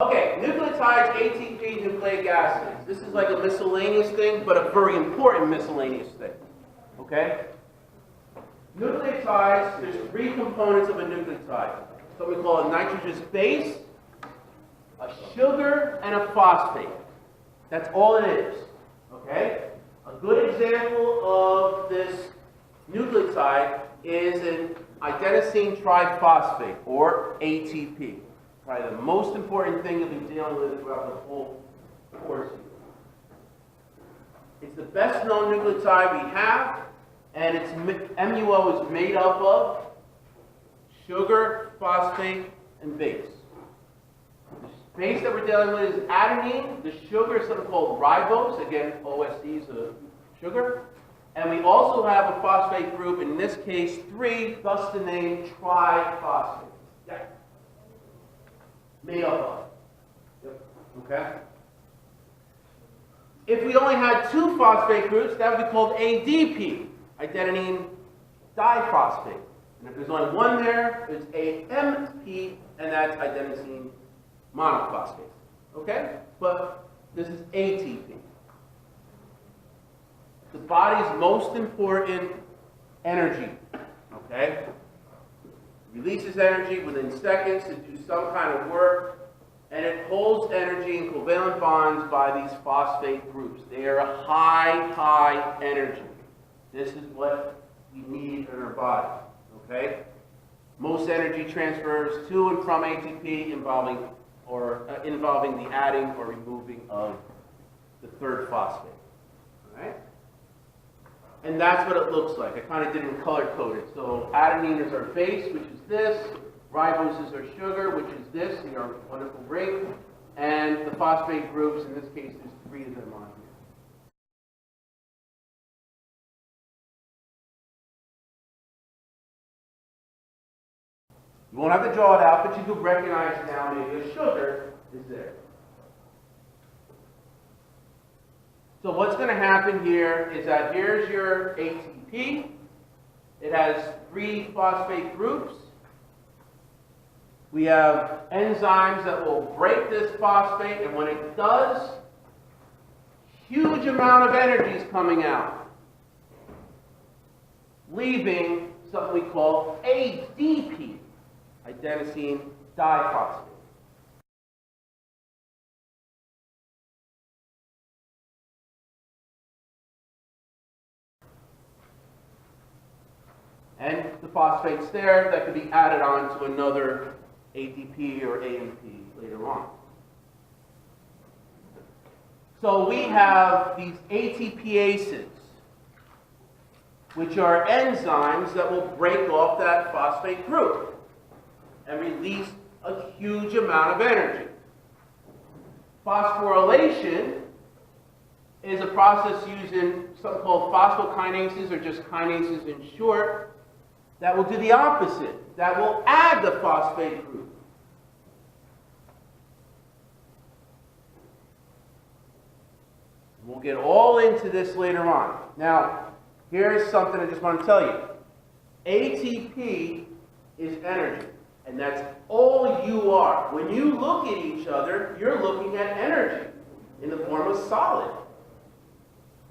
Okay, nucleotides, ATP, nucleic acids. This is like a miscellaneous thing, but a very important miscellaneous thing. Okay? Nucleotides, there's three components of a nucleotide. So we call a nitrogenous base, a sugar, and a phosphate. That's all it is. Okay? A good example of this nucleotide is an adenosine triphosphate, or ATP. Probably the most important thing you'll be dealing with throughout the whole course. It's the best known nucleotide we have, and its MUO is made up of sugar, phosphate, and base. The base that we're dealing with is adenine. The sugar is something called ribose. Again, OSD is a sugar. And we also have a phosphate group, in this case 3, thus the name triphosphate. Yeah. Made up of. Yep. Okay? If we only had 2 phosphate groups, that would be called ADP, adenine diphosphate. And if there's only 1 there, it's AMP, and that's adenosine monophosphate. Okay? But this is ATP. The body's most important energy. Okay? Releases energy within seconds to do some kind of work, and it holds energy in covalent bonds by these phosphate groups. They are a high energy. This is what we need in our body. Okay? Most energy transfers to and from ATP involving the adding or removing of the 3rd phosphate. All right? And that's what it looks like. I kind of didn't color code it. So adenine is our base, which is this. Ribose is our sugar, which is this, our wonderful ring. And the phosphate groups, in this case, there's 3 of them on here. You won't have to draw it out, but you can recognize now maybe a sugar is there. So what's going to happen here is that here's your ATP. It has 3 phosphate groups. We have enzymes that will break this phosphate, and when it does, huge amount of energy is coming out, leaving something we call ADP, adenosine diphosphate. And the phosphate's there that could be added on to another ATP or AMP later on. So we have these ATPases, which are enzymes that will break off that phosphate group and release a huge amount of energy. Phosphorylation is a process using something called phosphokinases, or just kinases in short, that will do the opposite. That will add the phosphate group. We'll get all into this later on. Now, here's something I just want to tell you. ATP is energy, and that's all you are. When you look at each other, you're looking at energy in the form of solid.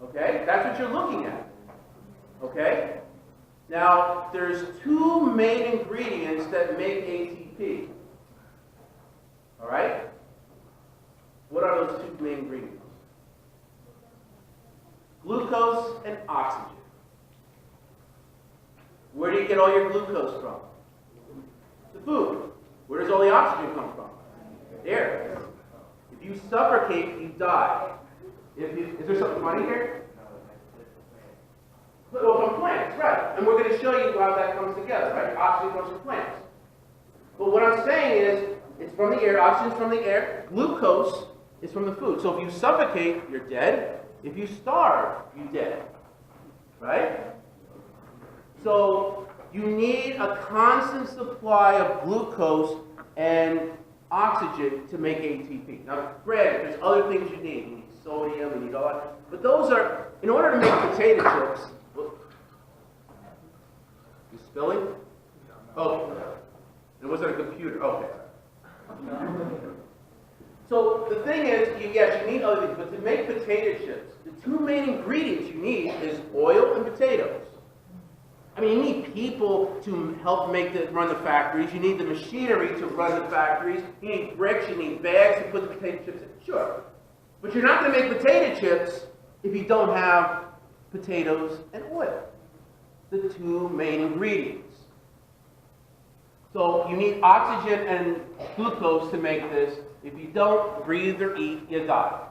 Okay? That's what you're looking at. Okay? Now, there's 2 main ingredients that make ATP. All right? What are those 2 main ingredients? Glucose and oxygen. Where do you get all your glucose from? The food. Where does all the oxygen come from? Air. If you suffocate, you die. Is there something funny here? Well, from plants, right. And we're going to show you how that comes together, right? Oxygen comes from plants. But what I'm saying is, it's from the air, oxygen is from the air, glucose is from the food. So if you suffocate, you're dead. If you starve, you're dead. Right? So you need a constant supply of glucose and oxygen to make ATP. Now, granted, there's other things you need. You need sodium, you need all that. But those are, in order to make potato chips, you spilling? Oh, it wasn't a computer. Okay. the thing is, yes, you need other things, but to make potato chips, the two main ingredients you need is oil and potatoes. I mean, you need people to help run the factories. You need the machinery to run the factories. You need bricks. You need bags to put the potato chips in. Sure. But you're not going to make potato chips if you don't have potatoes and oil, the two main ingredients. So you need oxygen and glucose to make this. If you don't breathe or eat, you die.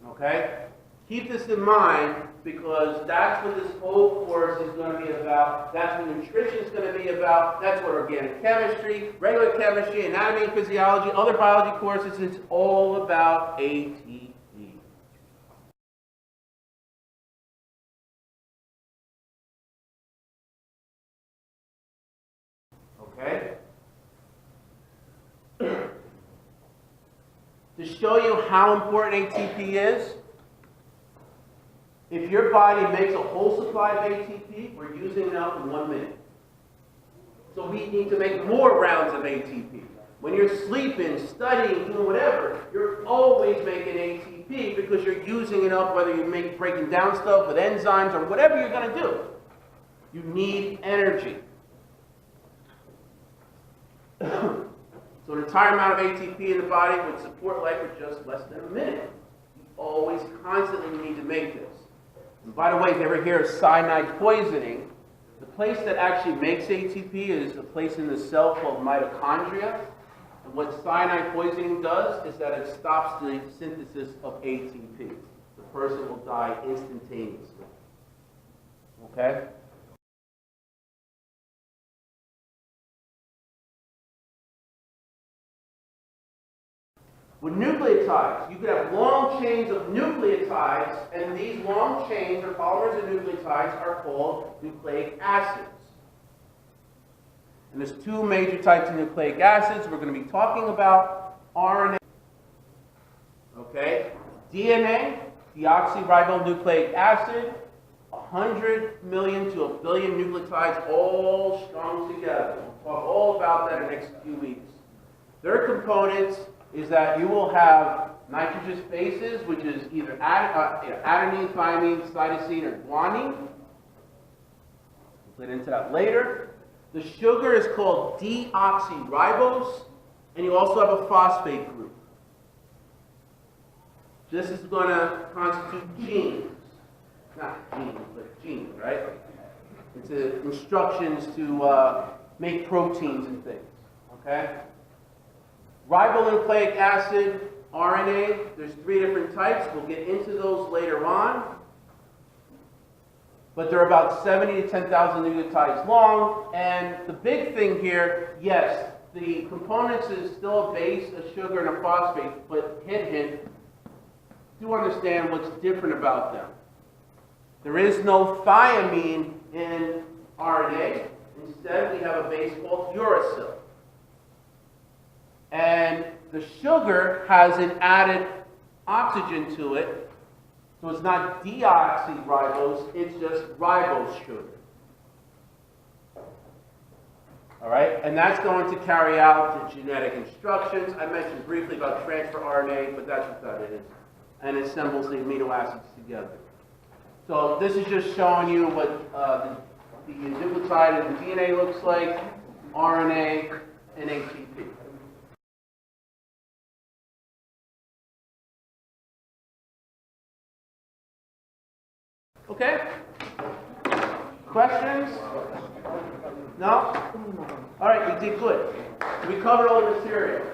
Okay? Keep this in mind because that's what this whole course is going to be about. That's what nutrition is going to be about. That's what organic chemistry, regular chemistry, anatomy and physiology, other biology courses, it's all about ATP. Okay? To show you how important ATP is, if your body makes a whole supply of ATP, we're using it up in 1 minute. So we need to make more rounds of ATP. When you're sleeping, studying, doing whatever, you're always making ATP because you're using it up, whether you're breaking down stuff with enzymes or whatever you're going to do. You need energy. So an entire amount of ATP in the body would support life for just less than a minute. You always constantly need to make this. And by the way, if you ever hear of cyanide poisoning, the place that actually makes ATP is a place in the cell called mitochondria. And what cyanide poisoning does is that it stops the synthesis of ATP. The person will die instantaneously. Okay? With nucleotides, you could have long chains of nucleotides, and these long chains, or polymers of nucleotides, are called nucleic acids. And there's two major types of nucleic acids. We're going to be talking about RNA. Okay? DNA, deoxyribonucleic acid, 100 million to 1 billion nucleotides all strung together. We'll talk all about that in the next few weeks. Their components is that you will have nitrogenous bases, which is either adenine, thymine, cytosine, or guanine. We'll get into that later. The sugar is called deoxyribose, and you also have a phosphate group. This is going to constitute genes. Not genes, but genes, right? It's instructions to make proteins and things, okay? Ribonucleic acid, RNA, there's 3 different types. We'll get into those later on. But they're about 70 to 10,000 nucleotides long. And the big thing here, yes, the components is still a base, a sugar, and a phosphate. But hint, hint, do understand what's different about them. There is no thiamine in RNA. Instead, we have a base called uracil. And the sugar has an added oxygen to it, so it's not deoxyribose, it's just ribose sugar. All right, and that's going to carry out the genetic instructions. I mentioned briefly about transfer RNA, but that's what that is. And it assembles the amino acids together. So this is just showing you what the nucleotide in the DNA looks like, RNA, and ATP. Okay? Questions? No? All right, we did good. We covered all the material.